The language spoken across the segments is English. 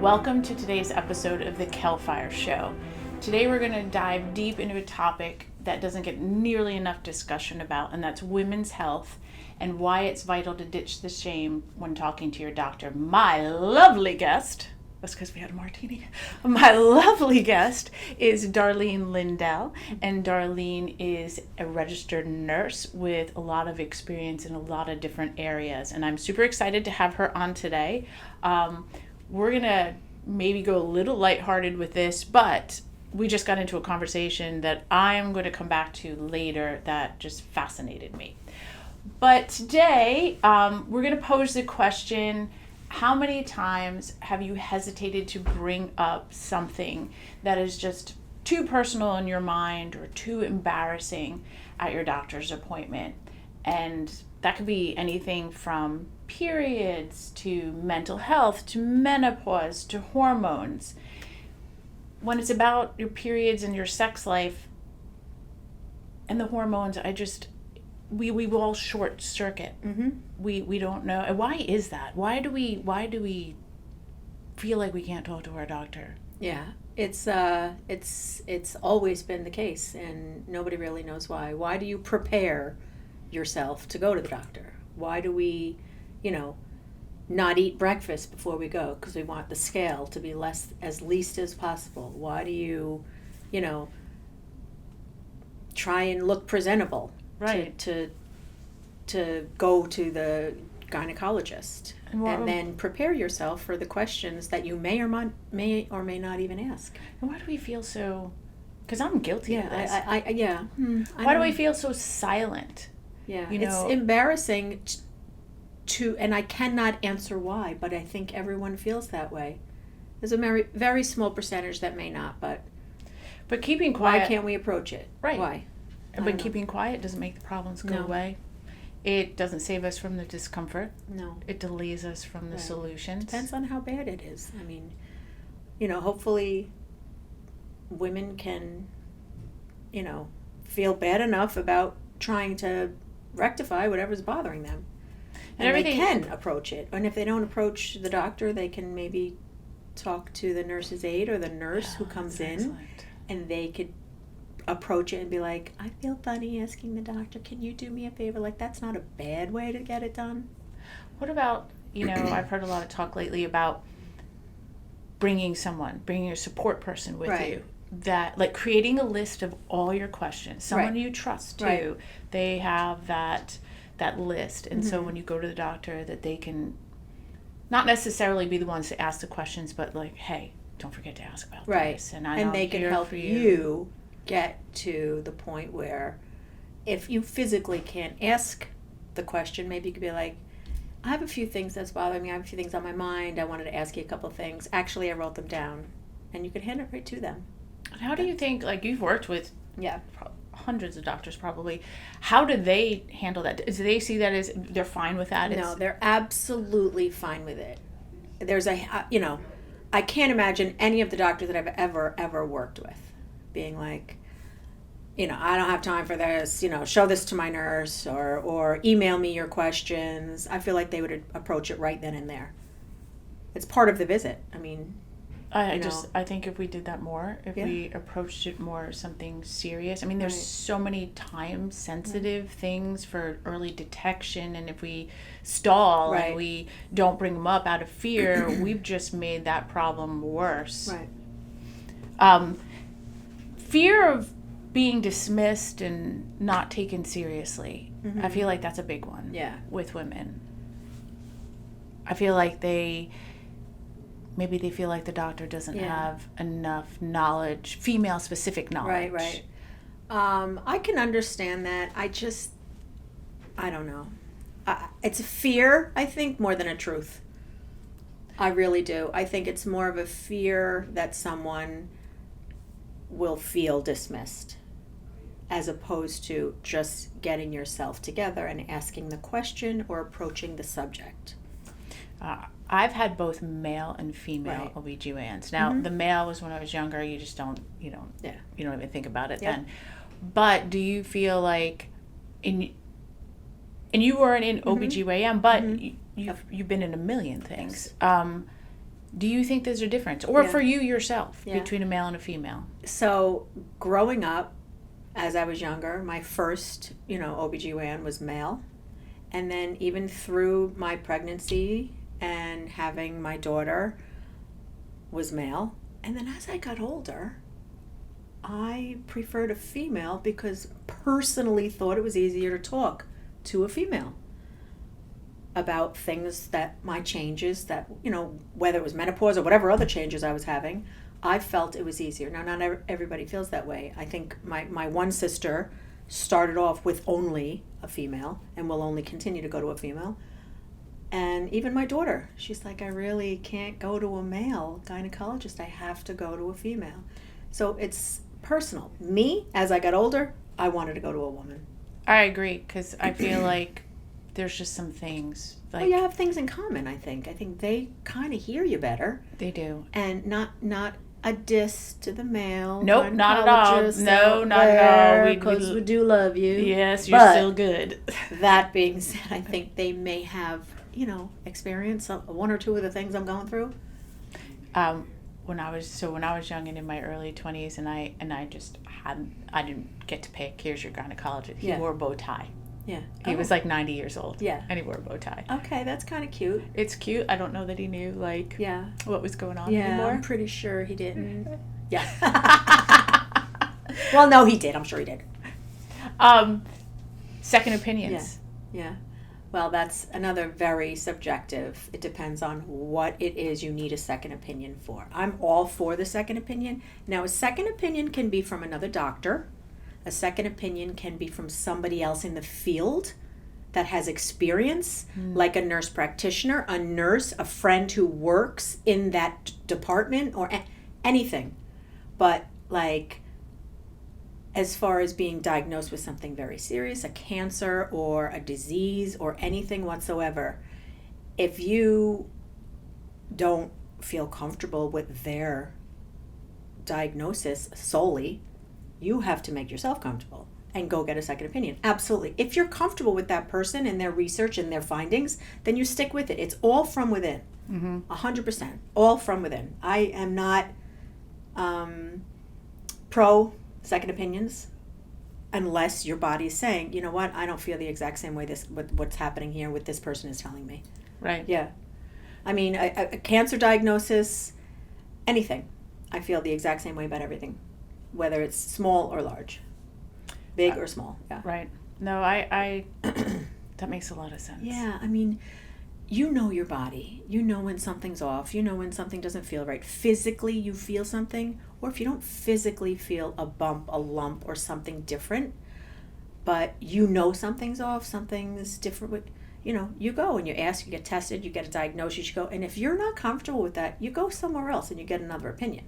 Welcome to today's episode of the Kelfire Show. Today we're going to dive deep into a topic that doesn't get nearly enough discussion about, and that's women's health and why it's vital to ditch the shame when talking to your doctor. My lovely guest, that's because we had a martini, my lovely guest is Darlene Lindell, and Darlene is a registered nurse with a lot of experience in a lot of different areas, and I'm super excited to have her on today. We're going to maybe go a little lighthearted with this, but we just got into a conversation that I am going to come back to later that just fascinated me. But today, we're going to pose the question, how many times have you hesitated to bring up something that is just too personal in your mind or too embarrassing at your doctor's appointment? And that could be anything from periods to mental health to menopause to hormones. When it's about your periods and your sex life and the hormones, we all short circuit. Mm-hmm. We don't know. And why is that? Why do we feel like we can't talk to our doctor? Yeah, it's always been the case, and nobody really knows why. Why do you prepare yourself to go to the doctor? Why do we, not eat breakfast before we go? Because we want the scale to be as least as possible. Why do you, try and look presentable? Right. To go to the gynecologist, and then prepare yourself for the questions that you may or may not even ask. And why do we feel so? Because I'm guilty of this. Why do we feel so silent? Yeah, it's embarrassing and I cannot answer why, but I think everyone feels that way. There's a very, very small percentage that may not, but keeping quiet. Why can't we approach it? Right. Why? But keeping quiet doesn't make the problems go away. It doesn't save us from the discomfort. No. It delays us from the solutions. Depends on how bad it is. I mean, hopefully women can, feel bad enough about trying to rectify whatever's bothering them. And they can approach it. And if they don't approach the doctor, they can maybe talk to the nurse's aide or the nurse who comes in. Excellent. And they could approach it and be like, I feel funny asking the doctor, can you do me a favor? Like, that's not a bad way to get it done. What about, I've heard a lot of talk lately about bringing a support person with you. That, like, creating a list of all your questions. Someone you trust, too. Right. They have that list. And so when you go to the doctor, that they can not necessarily be the ones to ask the questions, but like, hey, don't forget to ask about this. And they can help you get to the point where if you physically can't ask the question, maybe you could be like, I have a few things that's bothering me. I have a few things on my mind. I wanted to ask you a couple of things. Actually, I wrote them down. And you can hand it right to them. How do you think, like, you've worked with hundreds of doctors probably, how do they handle that? Do they see that as they're fine with that? No, they're absolutely fine with it. There's I can't imagine any of the doctors that I've ever worked with being like, I don't have time for this, show this to my nurse or email me your questions. I feel like they would approach it right then and there. It's part of the visit. I mean, I think if we did that more, if we approached it more as something serious. I mean, there's so many time-sensitive things for early detection, and if we stall and we don't bring them up out of fear, we've just made that problem worse. Right. Fear of being dismissed and not taken seriously. I feel like that's a big one with women. I feel like maybe they feel like the doctor doesn't have enough knowledge, female-specific knowledge. Right. I can understand that. I don't know. It's a fear, I think, more than a truth. I really do. I think it's more of a fear that someone will feel dismissed, as opposed to just getting yourself together and asking the question or approaching the subject. I've had both male and female OB-GYNs. Now, the male was when I was younger. You just don't even think about it then. But do you feel like and you weren't in OB-GYN, but you've been in a million things. Yes. Do you think there's a difference? Or Yeah. for you yourself, Yeah. between a male and a female? So growing up, as I was younger, my first, OB-GYN was male. And then even through my pregnancy and having my daughter was male. And then as I got older, I preferred a female because personally thought it was easier to talk to a female about things that my changes that, whether it was menopause or whatever other changes I was having, I felt it was easier. Now, not everybody feels that way. I think my one sister started off with only a female and will only continue to go to a female. And even my daughter, she's like, I really can't go to a male gynecologist. I have to go to a female. So it's personal. Me, as I got older, I wanted to go to a woman. I agree, because I feel like there's just some things. Like, Well, you have things in common, I think. I think they kind of hear you better. They do. And not a diss to the male. Nope, not at all. gynecologist No, out not at all. there, 'cause we do love you. Yes, you're But still good. That being said, I think they may have, experienced one or two of the things I'm going through. When I was young and in my early 20s, and I didn't get to pick. Here's your gynecologist. He wore a bow tie. Yeah. He was like 90 years old. Yeah. And he wore a bow tie. Okay, that's kind of cute. It's cute. I don't know that he knew what was going on anymore. I'm pretty sure he didn't. Yeah. Well, no, he did. I'm sure he did. Second opinions. Yeah. Well, that's another very subjective. It depends on what it is you need a second opinion for. I'm all for the second opinion. Now, a second opinion can be from another doctor. A second opinion can be from somebody else in the field that has experience, like a nurse practitioner, a nurse, a friend who works in that department, or anything. But as far as being diagnosed with something very serious, a cancer or a disease or anything whatsoever, if you don't feel comfortable with their diagnosis solely, you have to make yourself comfortable and go get a second opinion. Absolutely. If you're comfortable with that person and their research and their findings, then you stick with it. It's all from within. 100%. All from within. I am not pro second opinions unless your body is saying, you know what, I don't feel the exact same way what's happening here with this person is telling me. Right. Yeah. I mean, a cancer diagnosis, anything, I feel the exact same way about everything, whether it's small or large, big or small. Yeah. Right. No, I that makes a lot of sense. Yeah, I mean, you know your body. You know when something's off. You know when something doesn't feel right. Physically, you feel something, or if you don't physically feel a bump, a lump, or something different, but you know something's off, something's different with, you go and you ask, you get tested, you get a diagnosis, you go, and if you're not comfortable with that, you go somewhere else and you get another opinion.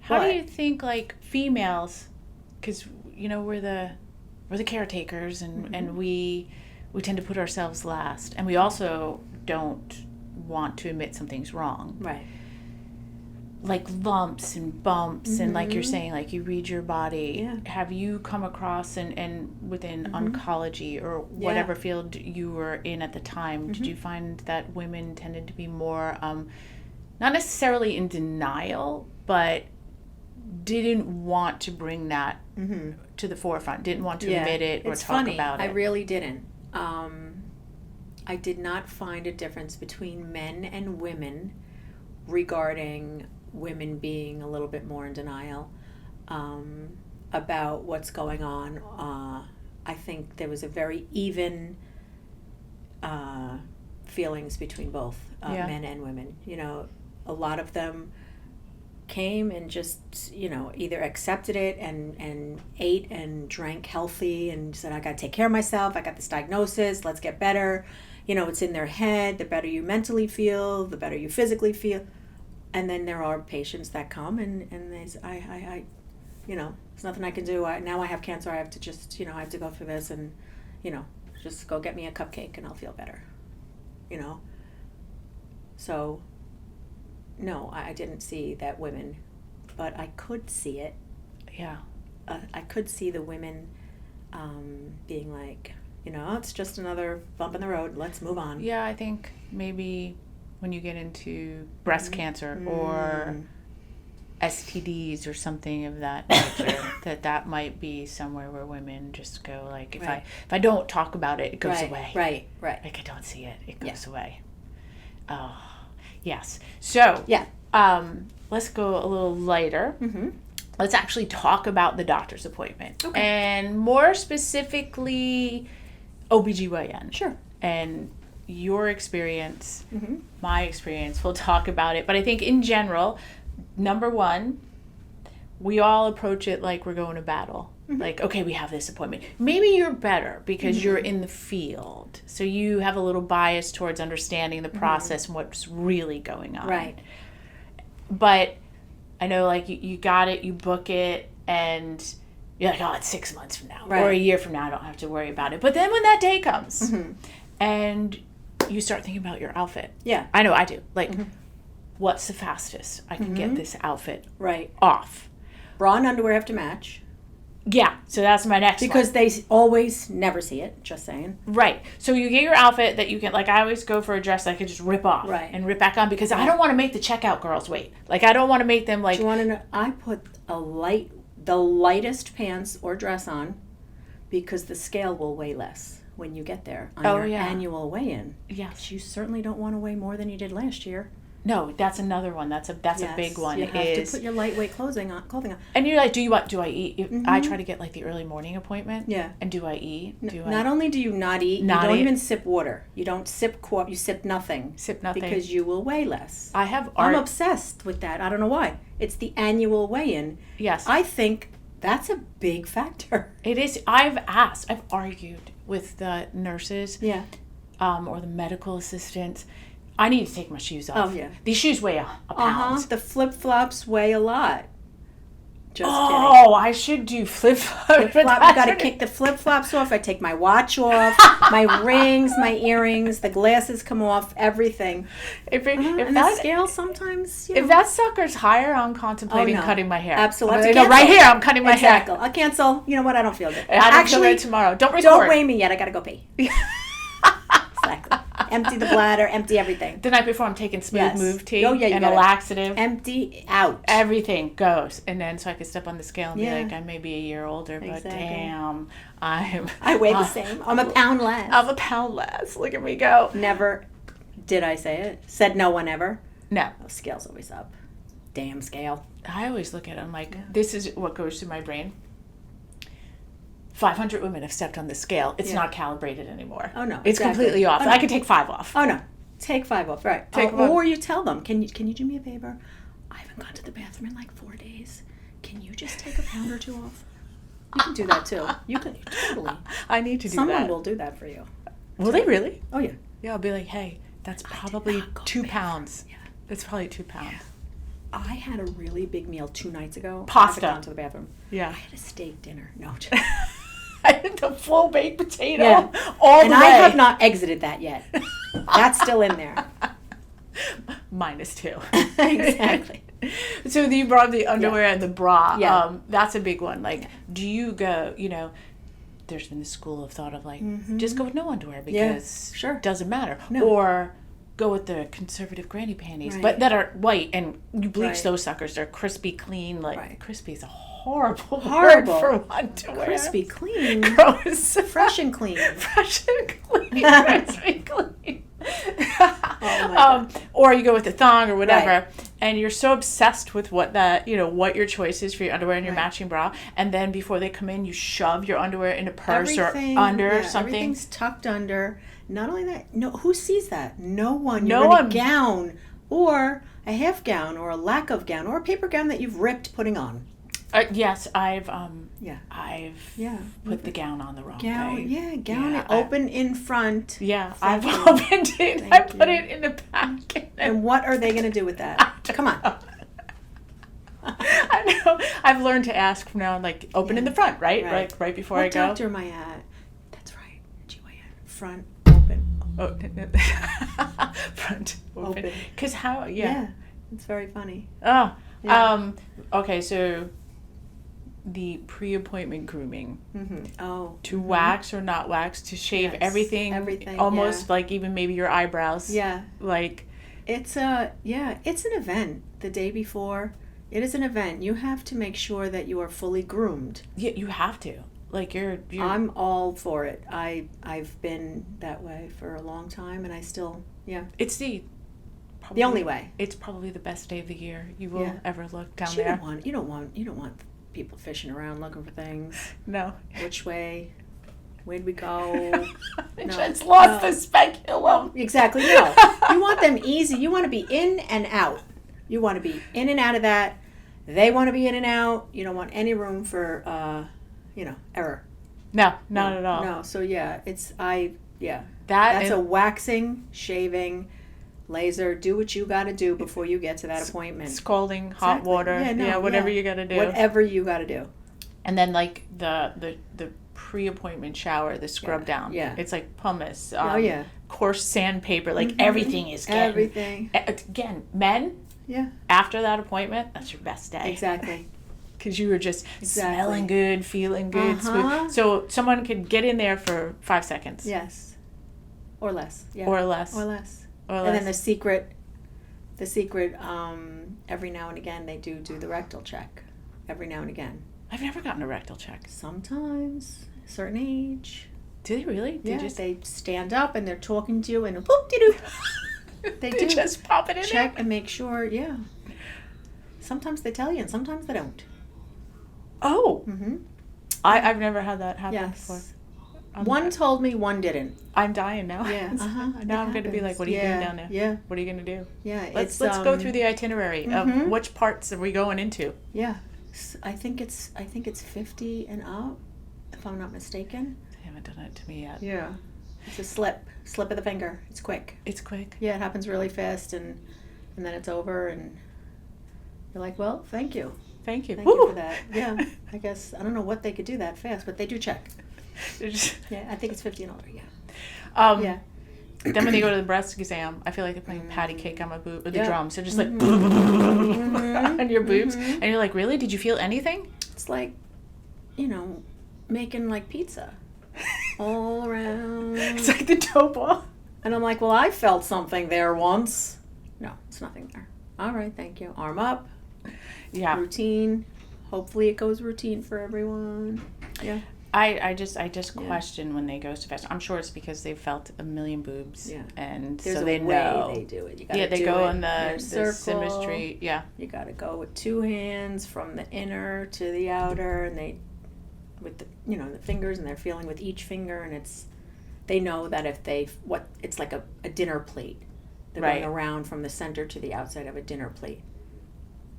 How do you think, females, because, we're the caretakers, and we tend to put ourselves last, and we also don't want to admit something's wrong. Right. Like lumps and bumps, and like you're saying, you read your body. Yeah. Have you come across, and within oncology or whatever field you were in at the time, did you find that women tended to be more, not necessarily in denial, but didn't want to bring that to the forefront, didn't want to admit it or talk about it? I really didn't. I did not find a difference between men and women regarding women being a little bit more in denial about what's going on. I think there was a very even feelings between both men and women. A lot of them came and just, either accepted it and ate and drank healthy and said, I got to take care of myself. I got this diagnosis. Let's get better. It's in their head. The better you mentally feel, the better you physically feel. And then there are patients that come and they say, there's nothing I can do. Now I have cancer. I have to just, I have to go through this and, just go get me a cupcake and I'll feel better. So, no, I didn't see that women, but I could see it. Yeah. I could see the women being like, it's just another bump in the road. Let's move on. Yeah, I think maybe when you get into breast cancer or STDs or something of that nature, that might be somewhere where women just go like, if I don't talk about it, it goes away. Right. Like I don't see it, it goes away. Oh, yes. So let's go a little lighter. Let's actually talk about the doctor's appointment. Okay. And more specifically, OB-GYN. Sure. And your experience, my experience, we'll talk about it. But I think in general, number one, we all approach it like we're going to battle. Like, okay, we have this appointment. Maybe you're better because you're in the field. So you have a little bias towards understanding the process and what's really going on. Right. But I know, like, you got it, you book it, and you're like, oh, it's 6 months from now. Or a year from now, I don't have to worry about it. But then when that day comes, and you start thinking about your outfit. Yeah. I know I do. Like, what's the fastest I can get this outfit off? Bra and underwear have to match. Yeah, so that's my next because one. They always never see it, just saying. Right. So you get your outfit that you can, like, I always go for a dress that I could just rip off and rip back on because I don't want to make the checkout girls wait. Like, I don't want to make them, like... Do you want to know? I put the lightest pants or dress on because the scale will weigh less when you get there on your annual weigh-in. Yes. You certainly don't want to weigh more than you did last year. No, that's another one. That's a big one. You have to put your lightweight clothing on. And you're like, do I eat? I try to get like the early morning appointment. Yeah. And do I eat? Not only do you not eat, you don't even sip water. You don't sip you sip nothing. Sip nothing. Because you will weigh less. I'm obsessed with that. I don't know why. It's the annual weigh-in. Yes. I think that's a big factor. It is. I've argued with the nurses. Yeah. Or the medical assistants. I need to take my shoes off. Oh, yeah. These shoes weigh a pound. The flip-flops weigh a lot. Just kidding. Oh, I should do flip-flops. You got to kick the flip-flops off. I take my watch off, my rings, my earrings, the glasses come off, everything. If and the scale sometimes... If that sucker's higher, I'm contemplating cutting my hair. Absolutely. Right here, I'm cutting my hair. Exactly. I'll cancel. You know what? I don't feel good. I feel good tomorrow. Don't record. Don't weigh me yet. I got to go pee. Exactly. Empty the bladder, empty everything. The night before, I'm taking Smooth Move tea and a laxative. Empty out. Everything goes. And then so I can step on the scale and be like, I may be a year older, but damn, I weigh the same. I'm a pound less. I'm a pound less. Look at me go. Never did I say it. Said no one ever. No. Oh, scale's always up. Damn scale. I always look at it. I'm like, this is what goes through my brain. 500 women have stepped on the scale. It's not calibrated anymore. Oh, no. It's completely off. I can take 5 off. Oh, no. Take 5 off. Right. Or you tell them, can you do me a favor? I haven't gone to the bathroom in like 4 days. Can you just take a pound or 2 off? You can do that too. You can totally. I need to do that. Someone will do that for you. Will they really? Oh, yeah. Yeah, I'll be like, hey, that's probably 2 pounds. Yeah. That's probably 2 pounds. Yeah. I had a really big meal 2 nights ago. Pasta. I haven't gone to the bathroom. Yeah. I had a steak dinner. No. I had the full baked potato all the way. And I have not exited that yet. That's still in there. -2. Exactly. So you brought up the underwear and the bra. Yeah. That's a big one. Like, do you go, there's been this school of thought of like, just go with no underwear because it doesn't matter. No. Or go with the conservative granny panties, but that are white and you bleach those suckers. They're crispy, clean. Like, crispy is a horrible word for underwear. Crispy clean. Gross. Fresh and clean. Fresh and clean. Crispy clean. Or you go with the thong or whatever, and you're so obsessed with what what your choice is for your underwear and your matching bra, and then before they come in, you shove your underwear in a purse or under something. Everything's tucked under. Not only that, who sees that? No one. No You're one. in a gown or a half gown or a lack of gown or a paper gown that you've ripped putting on. Yes, I've put the gown on the wrong way. Yeah, gown open in front. Yeah, I've opened it. I put it in the back. And what are they going to do with that? Come on. I know. I've learned to ask from now on, like, open in the front, right? Like, right before I go. What doctor am I at? That's right. GYN. Front, open. Oh, front, open. Because how, Yeah, it's very funny. Oh, yeah. Okay, so the pre-appointment grooming. To wax or not wax, to shave everything almost like even maybe your eyebrows. Yeah. Like, It's an event the day before. It is an event. You have to make sure that you are fully groomed. Yeah, you have to. Like you're I'm all for it. I've been that way for a long time, and I still, It's the only way. It's probably the best day of the year you will ever look down You there. don't want people fishing around looking for things. No. Which way? Where'd we go? Just lost the speculum. Exactly. No. You want them easy. You want to be in and out. You want to be in and out of that. They want to be in and out. You don't want any room for, error. No, not at all. No. So that's That a waxing, shaving, laser. Do what you got to do before you get to that appointment. Scalding hot water. Whatever you got to do. Whatever you got to do. And then like the pre-appointment shower, the scrub down. Yeah. It's like pumice. Coarse sandpaper. Like everything is getting. Everything. Again, men. Yeah. After that appointment, that's your best day. Exactly. Because you were just smelling good, feeling good. Uh-huh. So someone could get in there for 5 seconds. Yes. Or less. Yeah. Or less. And then the secret, every now and again they do the rectal check. Every now and again. I've never gotten a rectal check. Sometimes, a certain age. Do they really? They stand up and they're talking to you and whoop-de-doo. They do just pop it in check and make sure, Sometimes they tell you and sometimes they don't. Oh. Mm-hmm. I've never had that happen before. One told me, one didn't. I'm dying now. Yeah. Now I'm going to be like, what are you doing down there? Yeah. What are you going to do? Yeah. Let's go through the itinerary of which parts are we going into. Yeah. I think it's 50 and up, if I'm not mistaken. They haven't done it to me yet. Yeah. It's a slip of the finger. It's quick. Yeah, it happens really fast, and then it's over, and you're like, well, thank you. Thank you for that. Yeah, I guess, I don't know what they could do that fast, but they do check. Yeah, I think it's 50 and older, yeah. Then when they go to the breast exam, I feel like they're playing patty cake on my boob, or the drums. They're just like, on your boobs. And you're like, really? Did you feel anything? It's like, making like pizza. All around. It's like the dough ball. And I'm like, well, I felt something there once. No, it's nothing there. All right, thank you. Arm up. Yeah. Routine. Hopefully it goes routine for everyone. Yeah. I just question when they go so fast. I'm sure it's because they've felt a million boobs. Yeah. And There's so they a way know. They do it. You gotta they go it on the circle. symmetry. Yeah. You got to go with 2 hands from the inner to the outer, and with the the fingers, and they're feeling with each finger, and they know that if it's like a dinner plate. They're going around from the center to the outside of a dinner plate.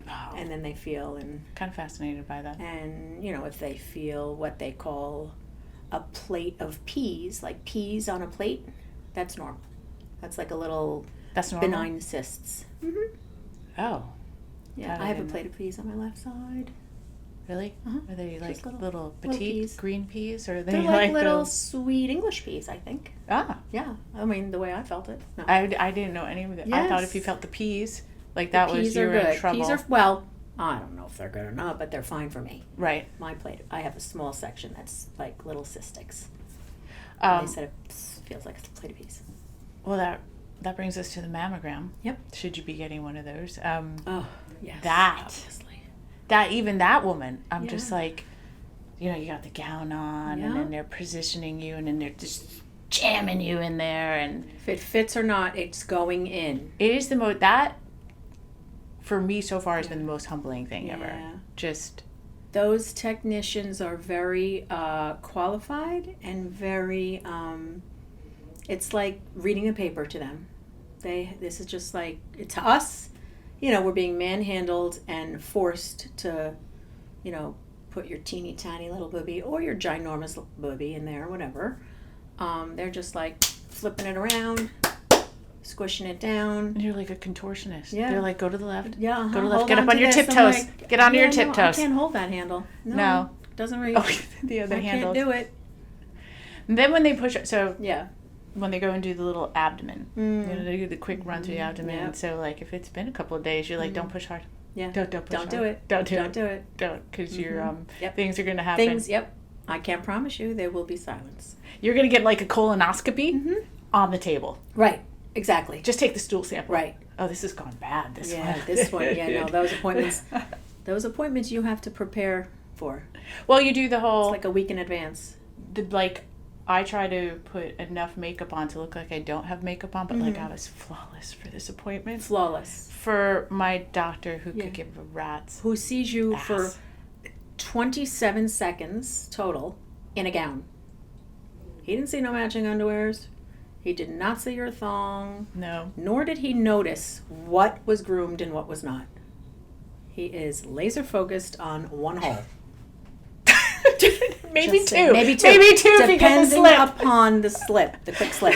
Oh. And then they feel, and kind of fascinated by that. And if they feel what they call a plate of peas, like peas on a plate, that's normal. That's like a little benign cysts. Mm-hmm. Oh. Yeah, I have a plate of peas on my left side. Really? Uh-huh. Are they like little petite peas. Green peas, or are They're they like little those sweet English peas, I think. Ah. Yeah, I mean the way I felt it. No. I didn't know any of it. Yes. I thought if you felt the peas, like that was you were good. in trouble. Peas are I don't know if they're good or not, but they're fine for me. Right. My plate. I have a small section that's like little cystics. They said it feels like a plate of peas. Well, that brings us to the mammogram. Yep. Should you be getting one of those? Oh, yes. Obviously. That woman, I'm just like, you got the gown on, and then they're positioning you, and then they're just jamming you in there, and if it fits or not, it's going in. It is the most that. For me, so far, has been the most humbling thing ever. Just those technicians are very qualified and very. It's like reading a paper to them. This is just like to us. We're being manhandled and forced to, put your teeny tiny little booby or your ginormous little booby in there, whatever. They're just like flipping it around, squishing it down. And you're like a contortionist. Yeah. They're like, go to the left. Yeah. Go to the left. Get up on your tiptoes. Like, get onto your tiptoes. No, I can't hold that handle. No. Doesn't reach. Oh, the other handle. I can't do it. And then when they push it, so yeah. When they go and do the little abdomen, they do the quick run through the abdomen. Yep. So like if it's been a couple of days, you're like, don't push hard. Yeah. Don't push Don't hard. do it. Don't do it. Don't, because your things are going to happen. I can't promise you there will be silence. You're going to get like a colonoscopy on the table. Right. Exactly. Just take the stool sample. Right. Oh, this has gone bad. This one. This one. Yeah, no, those appointments you have to prepare for. Well, you do the whole... It's like a week in advance. I try to put enough makeup on to look like I don't have makeup on, but Mm-hmm. I was flawless for this appointment. Flawless. For my doctor who could give a rat's who sees you ass. for 27 seconds total in a gown. He didn't see no matching underwears. He did not see your thong. No. Nor did he notice what was groomed and what was not. He is laser focused on one hole. Maybe two. Maybe two. Maybe two if you get the Depending slip. upon the slip, the quick slip.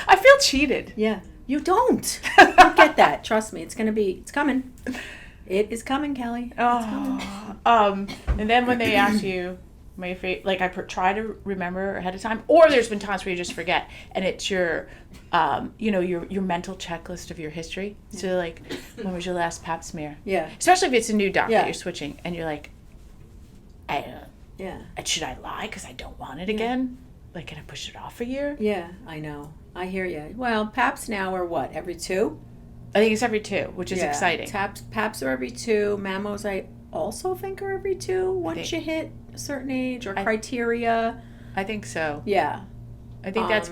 I feel cheated. Yeah. You don't. You don't get that. Trust me. It's coming. It is coming, Kelly. It's coming. And then when they ask you, my favorite, I try to remember ahead of time, or there's been times where you just forget, and it's your, your mental checklist of your history. Yeah. So when was your last pap smear? Yeah. Especially if it's a new doctor you're switching, and you're like, should I lie because I don't want it again? Can I push it off a year? Yeah, I know. I hear you. Well, paps now are what, every 2? I think it's every 2, which is exciting. Paps are every 2. Mammos, I also think are every 2 once you hit a certain age or criteria. I think so. Yeah. I think that's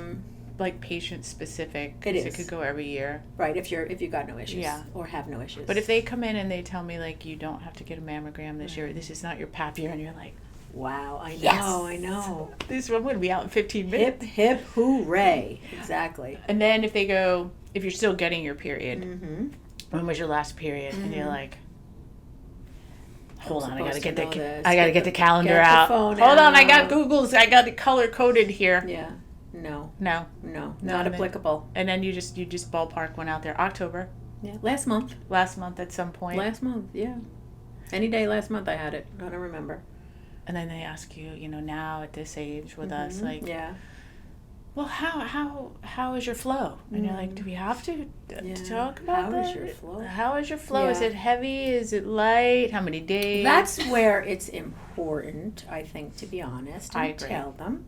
patient specific. It is. It could go every year. Right, if you got no issues or have no issues. But if they come in and they tell me you don't have to get a mammogram this year, this is not your pap year, and you're like, wow, I know, yes. I know. This one would be out in 15 minutes. Hip, hip, hooray. Exactly. And then if you're still getting your period, mm-hmm. when was your last period? Mm-hmm. And you're like, hold on, I gotta get the calendar get out. the phone Hold on, I out. got Google's, I got it color coded here. Yeah. No, not applicable. And then you just ballpark one out there. October. Yeah, last month at some point. Yeah. Any day last month I had it. I don't remember. And then they ask you, now at this age with us, yeah. Well, how is your flow? And you're like, do we have to talk about that? How is your flow? How is your flow? Yeah. Is it heavy? Is it light? How many days? That's where it's important, I think, to be honest, and I agree. Tell them.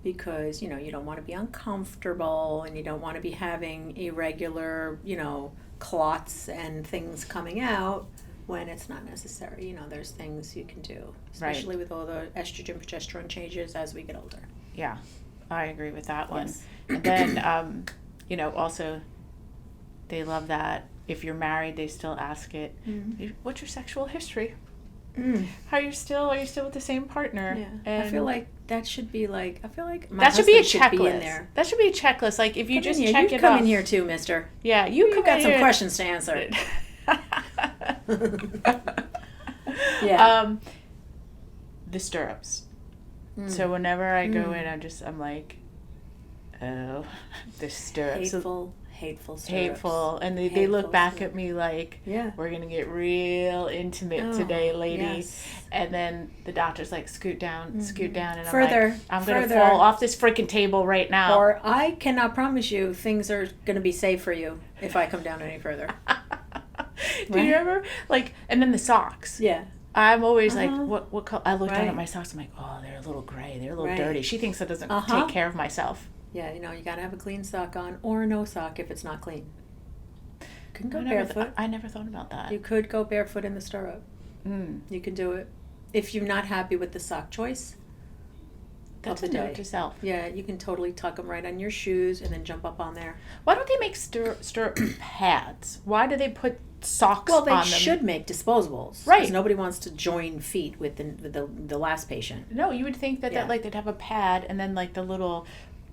Because, you don't want to be uncomfortable and you don't want to be having irregular, clots and things coming out when it's not necessary. There's things you can do, especially with all the estrogen, progesterone changes as we get older. Yeah, I agree with that one. Yes. And then, also, they love that if you're married, they still ask it, what's your sexual history? Are you still with the same partner? Yeah. And I feel like that should be my that should be a husband should checklist. be in there. That should be a checklist. If you just check it off. Come in here too, mister. Yeah, you got some questions to answer. Yeah. The stirrups. So whenever I go in, I'm like, oh, the stirrups. Hateful stirrups. Hateful. And they look back at me like, we're going to get real intimate today, lady. Yes. And then the doctor's like, scoot down. And Further, I'm going to fall off this freaking table right now. Or I cannot promise you things are going to be safe for you if I come down any further. Do you ever? And then the socks. Yeah. I'm always like, what color? I look down at my socks. I'm like, oh, they're a little gray. They're a little dirty. She thinks I doesn't take care of myself. Yeah, you got to have a clean sock on or no sock if it's not clean. You can go barefoot. I never thought about that. You could go barefoot in the stirrup. You can do it. If you're not happy with the sock choice That's of the a day. note to self. Yeah, you can totally tuck them right on your shoes and then jump up on there. Why don't they make stirrup pads? Why do they put socks on them? Well, they should make disposables. Right. Because nobody wants to join feet with the last patient. No, you would think that they'd have a pad and then the little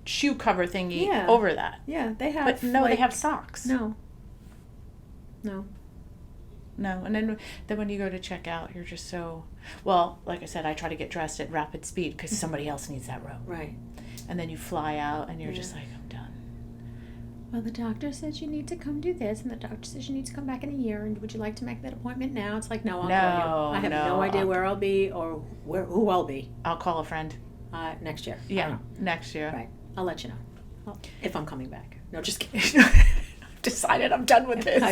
shoe cover thingy over that. Yeah, they have. But no, they have socks. No. And then when you go to check out, you're just so... Well, like I said, I try to get dressed at rapid speed because somebody else needs that room. Right. And then you fly out and you're just like, I'm done. Well, the doctor says you need to come do this, and the doctor says you need to come back in a year, and would you like to make that appointment now? It's like, no, I'll call you. I have no idea where I'll be or who I'll be. I'll call a friend. Next year. Yeah, next year. Right. I'll let you know. If I'm coming back. No, just kidding. I've decided I'm done with this.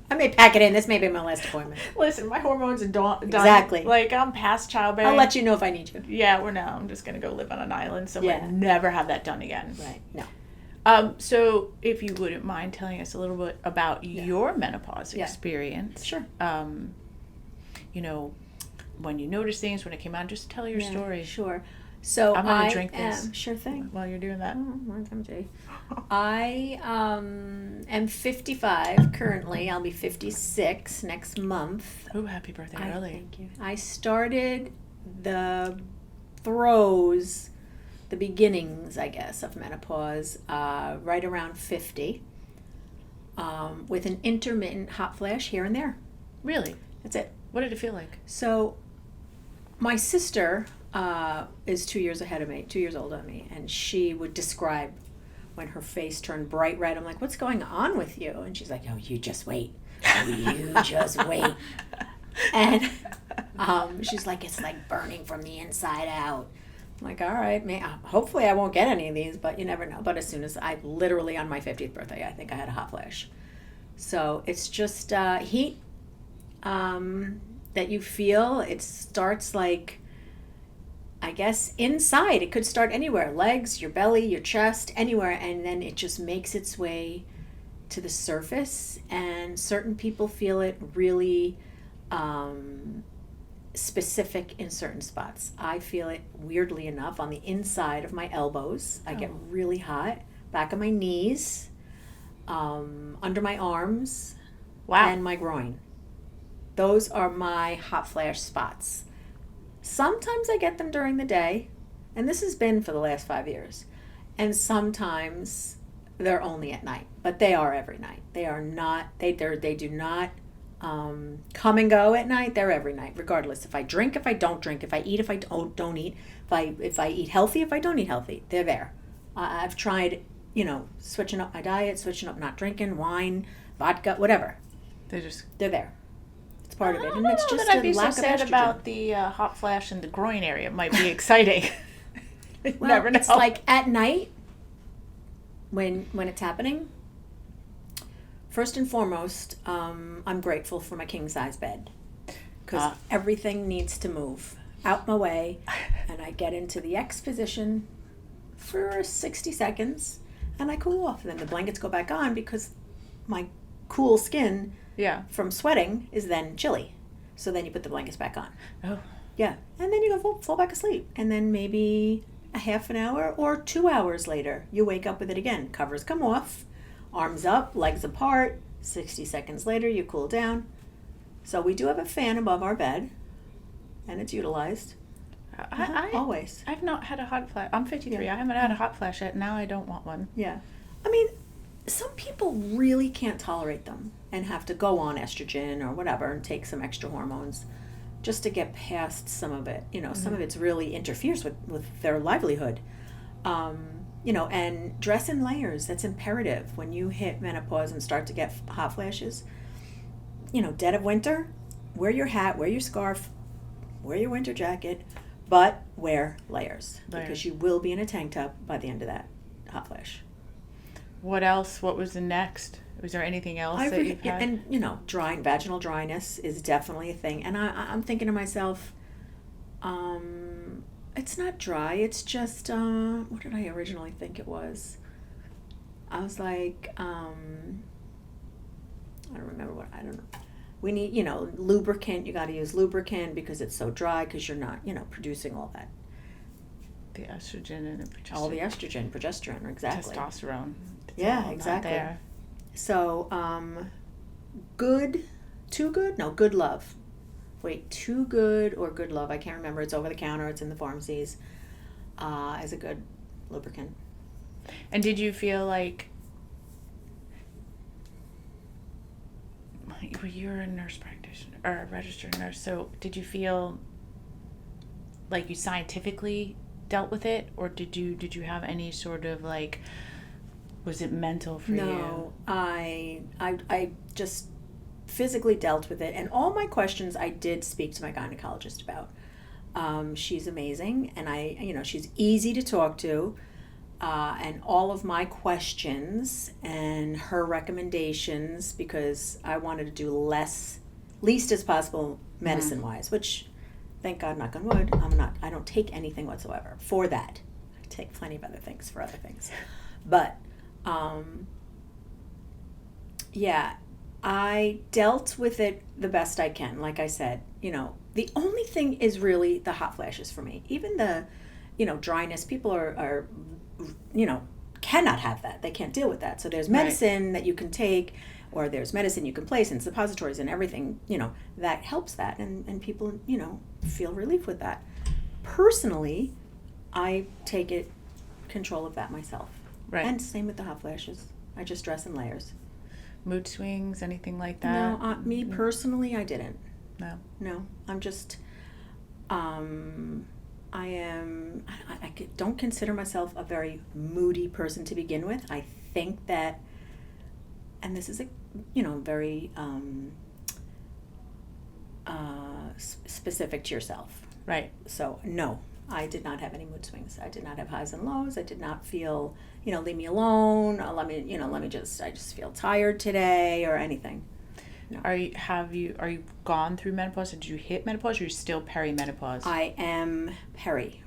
I may pack it in. This may be my last appointment. Listen, my hormones are done. Exactly. I'm past childbearing. I'll let you know if I need you. Yeah, I'm just going to go live on an island somewhere and never have that done again. Right. No. So if you wouldn't mind telling us a little bit about your menopause experience. Sure. When you noticed things, when it came out, just tell your story. Sure. So I'm going to drink this. Sure thing. While you're doing that. I am 55 currently. I'll be 56 next month. Oh, happy birthday early. Thank you. I started the beginnings, I guess, of menopause right around 50 with an intermittent hot flash here and there. Really? That's it. What did it feel like? So my sister is 2 years ahead of me, 2 years older than me, and she would describe when her face turned bright red. I'm like, what's going on with you? And she's like, oh, you just wait. Oh, you just wait. And she's like, it's like burning from the inside out. I'm like, all right, hopefully I won't get any of these, but you never know. But as soon as literally on my 50th birthday, I think I had a hot flash. So it's just heat that you feel. It starts like, I guess, inside. It could start anywhere, legs, your belly, your chest, anywhere, and then it just makes its way to the surface, and certain people feel it really specific in certain spots. I feel it, weirdly enough, on the inside of my elbows. I get really hot, back of my knees, under my arms, and my groin. Those are my hot flash spots. Sometimes I get them during the day, and this has been for the last 5 years. And sometimes they're only at night, but they are every night. They are not, they do not come and go at night. They're every night, regardless. If I drink, if I don't drink, if I eat, if I don't eat, if I eat healthy, if I don't eat healthy, they're there. I've tried, switching up my diet, switching up not drinking, wine, vodka, whatever. They're there. It's part of it, and it's just I'd be a lack so of sad estrogen. about the hot flash in the groin area. It might be exciting. Well, never know. It's like at night when it's happening. First and foremost, I'm grateful for my king size bed because everything needs to move out my way, and I get into the X position for 60 seconds, and I cool off. And then the blankets go back on because my cool skin from sweating is then chilly. So then you put the blankets back on. Oh. Yeah. And then you go fall back asleep. And then maybe a half an hour or 2 hours later, you wake up with it again. Covers come off, arms up, legs apart. 60 seconds later, you cool down. So we do have a fan above our bed, and it's utilized. Always. I've not had a hot flash. I'm 53. I haven't had a hot flash yet. Now I don't want one. Yeah. I mean, some people really can't tolerate them and have to go on estrogen or whatever and take some extra hormones just to get past some of it. Some of it's really interferes with their livelihood. And dress in layers. That's imperative. When you hit menopause and start to get hot flashes, dead of winter, wear your hat, wear your scarf, wear your winter jacket, but wear layers. Because you will be in a tank top by the end of that hot flash. What else? What was the next? Was there anything else that you've had? And, vaginal dryness is definitely a thing. And I'm thinking to myself, it's not dry. It's just, what did I originally think it was? I was like, I don't remember I don't know. We need, lubricant. You got to use lubricant because it's so dry because you're not, producing all that. The estrogen and the progesterone. All the estrogen, progesterone, exactly. Testosterone. Yeah, exactly. So, good love. Wait, Too Good or Good Love, I can't remember. It's over the counter. It's in the pharmacies as a good lubricant. And did you feel like, you're a nurse practitioner or a registered nurse, so did you feel like you scientifically dealt with it, or did you have any sort of was it mental for you? No, I just physically dealt with it, and all my questions I did speak to my gynecologist about. She's amazing, and she's easy to talk to, and all of my questions and her recommendations, because I wanted to do least as possible medicine wise, which, thank God, knock on wood, I don't take anything whatsoever for that. I take plenty of other things for other things, but Yeah, I dealt with it the best I can. Like I said, the only thing is really the hot flashes for me. Even the, dryness. People are cannot have that. They can't deal with that. So there's medicine that you can take, or there's medicine you can place, and suppositories and everything, that helps that. And people, feel relief with that. Personally, I take control of that myself. Right. And same with the hot flashes. I just dress in layers. Mood swings, anything like that? No, me personally, I didn't. No. I'm just, I don't consider myself a very moody person to begin with. I think that, and this is very specific to yourself. Right. So, no, I did not have any mood swings. I did not have highs and lows. I did not feel, leave me alone. I just feel tired today or anything. No. Are you gone through menopause? Did you hit menopause, or are you still perimenopause? I am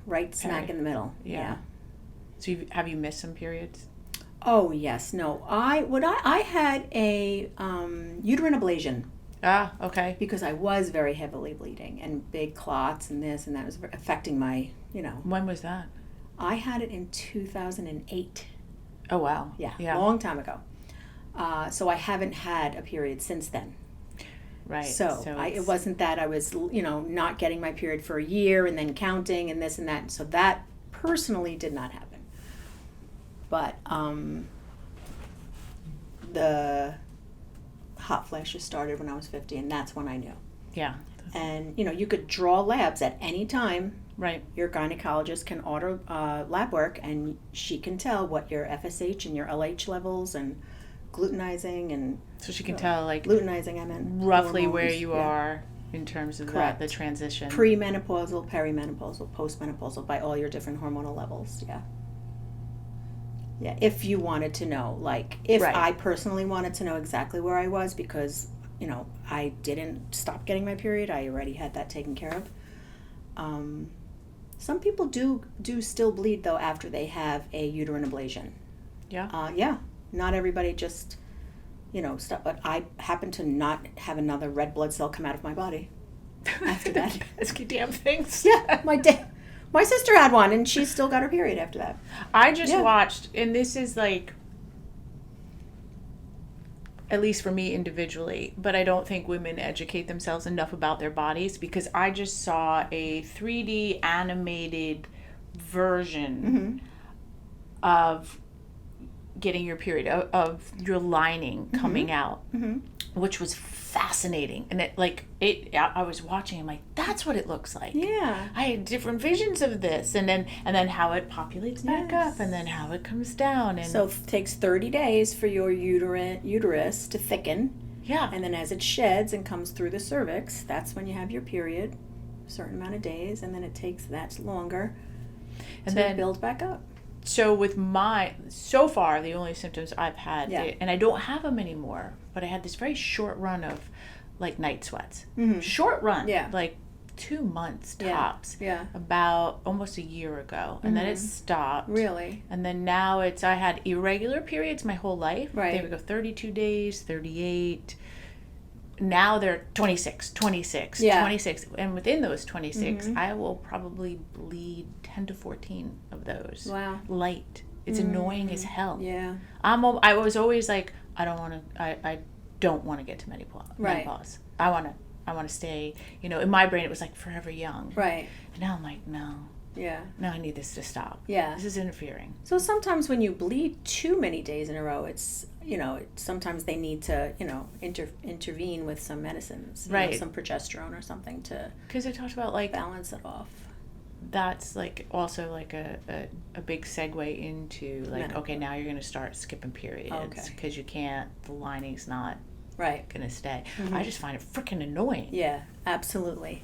right smack in the middle. Yeah. So have you missed some periods? Oh yes, no. I had a uterine ablation. Ah, okay. Because I was very heavily bleeding and big clots and this and that was affecting my, When was that? I had it in 2008. Oh wow. Yeah. Long time ago. So I haven't had a period since then. Right. So it wasn't that I was, not getting my period for a year and then counting and this and that. So that personally did not happen. But the hot flashes started when I was 50, and that's when I knew. Yeah. And, you could draw labs at any time. Right. Your gynecologist can order lab work, and she can tell what your FSH and your LH levels and gluteinizing and... So she can tell, Gluteinizing, I meant. Roughly hormones. where you are in terms of the transition. Premenopausal, perimenopausal, postmenopausal, by all your different hormonal levels, yeah. Yeah, if you wanted to know, I personally wanted to know exactly where I was because, I didn't stop getting my period. I already had that taken care of. Some people do still bleed, though, after they have a uterine ablation. Yeah? Yeah. Not everybody just, stop. But I happen to not have another red blood cell come out of my body after that. Pesky damn things. Yeah, my sister had one, and she still got her period after that. I just watched, and this is at least for me individually, but I don't think women educate themselves enough about their bodies, because I just saw a 3D animated version of getting your period, of your lining coming out, which was fascinating. And I was watching, I'm like, that's what it looks like. Yeah. I had different visions of this, and then how it populates back up, and then how it comes down. And so it takes 30 days for your uterus to thicken. Yeah. And then as it sheds and comes through the cervix, that's when you have your period, a certain amount of days, and then it takes that longer to build back up. So so far, the only symptoms I've had, and I don't have them anymore, but I had this very short run of night sweats. Short run. Yeah. 2 months tops. Yeah. About almost a year ago. And then it stopped. Really? And then now I had irregular periods my whole life. Right. They would go 32 days, 38. Now they're 26, 26. And within those 26, I will probably bleed 10 to 14 of those. Wow. Light. It's annoying as hell. Yeah. I was always I don't want to get to menopause. Right. I want to stay, in my brain it was forever young. Right. And now I'm like, no. Yeah. No, I need this to stop. Yeah. This is interfering. So sometimes when you bleed too many days in a row, it's, sometimes they need to, intervene with some medicines. Right. Some progesterone or something to... Because it talks about, balance it off. That's, also, a big segue into, okay, now you're going to start skipping periods. Because you can't, the lining's not... Right. Gonna stay. I just find it freaking annoying. Yeah, absolutely.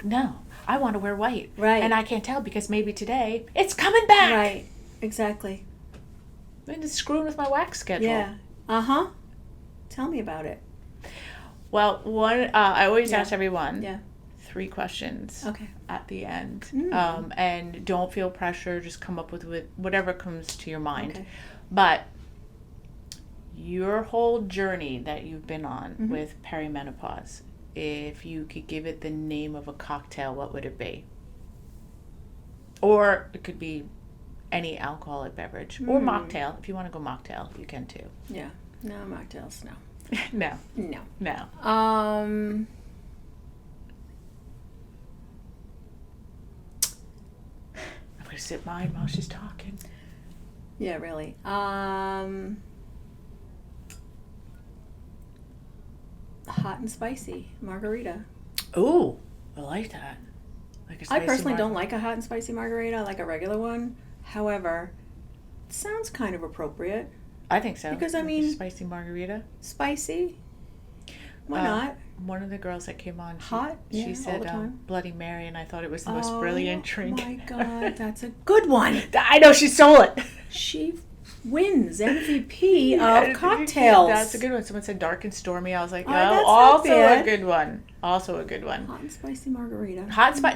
No, I want to wear white. Right. And I can't tell because maybe today it's coming back. Right. Exactly. And it's screwing with my wax schedule. Yeah. Tell me about it. Well, I always ask everyone. Yeah. 3 questions. Okay. At the end. And don't feel pressure. Just come up with whatever comes to your mind. Okay. But your whole journey that you've been on with perimenopause, if you could give it the name of a cocktail, what would it be? Or it could be any alcoholic beverage. Or mocktail. If you want to go mocktail, you can too. Yeah. No, mocktails, no. No. No. I'm going to sip mine while she's talking. Yeah, really. Hot and spicy margarita. Ooh, I like that. Like a I personally don't like a hot and spicy margarita. I like a regular one. However, it sounds kind of appropriate. I think so. Because, I Like a mean... spicy margarita. Spicy? Why not? One of the girls that came on, Hot? she Yeah, said all the time. Bloody Mary, and I thought it was the most brilliant drink. Oh my God, that's a good one. I know, she stole it. She wins MVP of cocktails. That's a good one. Someone said dark and stormy. I was like, that's also not bad. a good one. Also a good one. Hot and spicy margarita.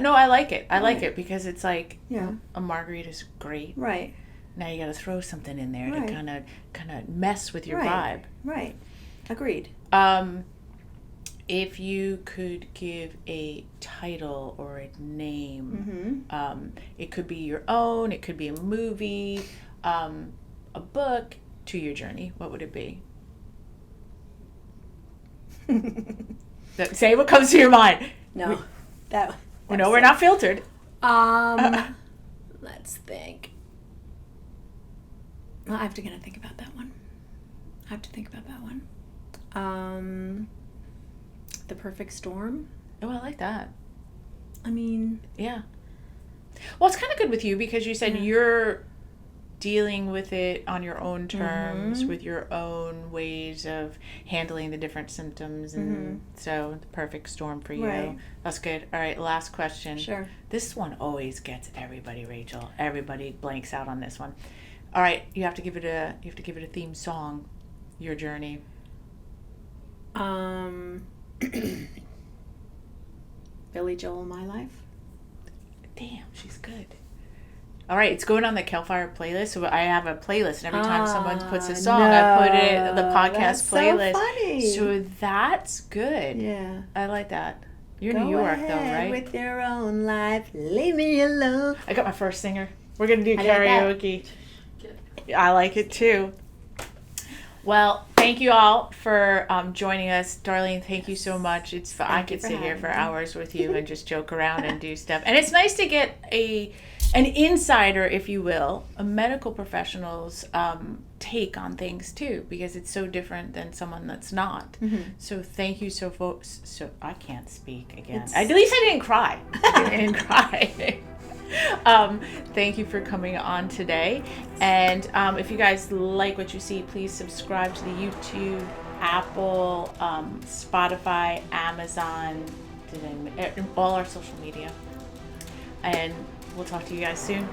No, I like it. I like Right. it because it's like, Yeah. a margarita's great. Right. Now you got to throw something in there Right. to kind of mess with your Right. vibe. Right. Agreed. If you could give a title or a name, it could be your own, it could be a movie, a book to your journey, what would it be? Say what comes to your mind. No. We're not filtered. Let's think. Well, I have to kind of think about that one. The Perfect Storm. Oh, I like that. I mean... Yeah. Well, it's kind of good with you because you said you're dealing with it on your own terms, with your own ways of handling the different symptoms. And so the perfect storm for you. Right. That's good. All right, last question. Sure. This one always gets everybody, Rachel. Everybody blanks out on this one. All right, you have to give it a theme song, your journey. Billy Joel, My Life. Damn, she's good. All right, it's going on the Hellfire playlist. So I have a playlist, and every time someone puts a song, I put it in the podcast that's playlist. So funny. So that's good. Yeah. I like that. You're Go New York, ahead though, right? with your own life. Leave me alone. I got my first singer. We're gonna do I like that. karaoke. I like it too. Well, thank you all for joining us, Darlene. Thank you so much. I could sit here for hours with you and just joke around and do stuff. And it's nice to get an insider, if you will, a medical professional's take on things too, because it's so different than someone that's not. So thank you so I can't speak again. At least I didn't cry. I didn't cry. Thank you for coming on today, and if you guys like what you see, please subscribe to the YouTube, Apple, Spotify, Amazon, all our social media, and we'll talk to you guys soon.